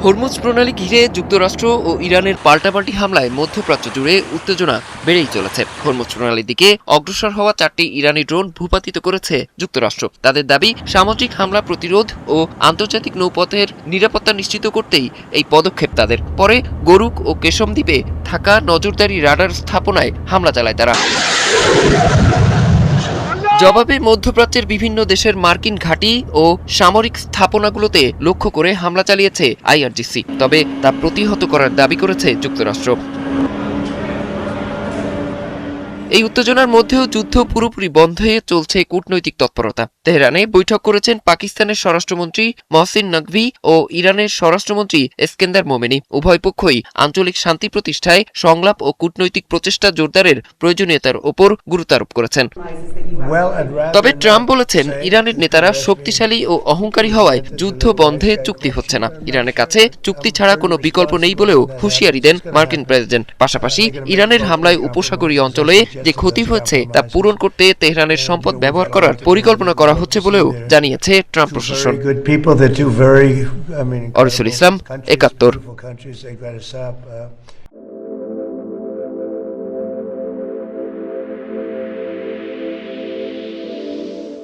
Hormuz প্রণালী ঘিরে যুক্তরাষ্ট্র ও ইরানের পাল্টাপাল্টি হামলায় মধ্যপ্রাচ্য জুড়ে উত্তেজনা বেড়েই চলেছে। হরমুজ প্রণালীর দিকে অগ্রসর হওয়া 4টি ইরানি ড্রোন ভূপাতিত করেছে যুক্তরাষ্ট্র। তাদের দাবি, সামুদ্রিক হামলা প্রতিরোধ ও আন্তর্জাতিক নৌপথের নিরাপত্তা নিশ্চিত করতেই এই পদক্ষেপ তাদের। পরে গরুক ও কেশম দ্বীপে থাকা নজরদারি রাডার স্থাপনায় হামলা চালায় তারা। জবাবে মধ্যপ্রাচ্যের বিভিন্ন দেশের মার্কিন ঘাঁটি ও সামরিক স্থাপনাগুলোতে লক্ষ্য করে হামলা চালিয়েছে আইআরজিসি। তবে তা প্রতিহত করার দাবি করেছে যুক্তরাষ্ট্র। এই উত্তেজনার মধ্যেও যুদ্ধ পুরোপুরি বন্ধে চলছে কূটনৈতিক তৎপরতা। তেহরানে বৈঠক করেছেন পাকিস্তানের স্বরাষ্ট্রমন্ত্রী মহসিন নকভি ও ইরানের স্বরাষ্ট্রমন্ত্রী এসকেন্দার মোমেনি। উভয় পক্ষই আঞ্চলিক শান্তি প্রতিষ্ঠায় সংলাপ ও কূটনৈতিক প্রচেষ্টা জোরদারের প্রয়োজনীয়তার ওপর গুরুত্ব আরোপ করেছেন। তবে ট্রাম্প বলেছেন, ইরানের নেতারা শক্তিশালী ও অহংকারী হওয়ায় যুদ্ধ বন্ধে চুক্তি হচ্ছে না। ইরানের কাছে চুক্তি ছাড়া কোনো বিকল্প নেই বলেও হুঁশিয়ারি দেন মার্কিন প্রেসিডেন্ট। পাশাপাশি ইরানের হামলায় উপসাগরীয় অঞ্চলে যে ক্ষতি হয়েছে তা পূরণ করতে তেহরানের সম্পদ ব্যবহার করার পরিকল্পনা করা হচ্ছে বলেও জানিয়েছে ট্রাম্প প্রশাসন। অরিসুল ইসলাম, ৭১।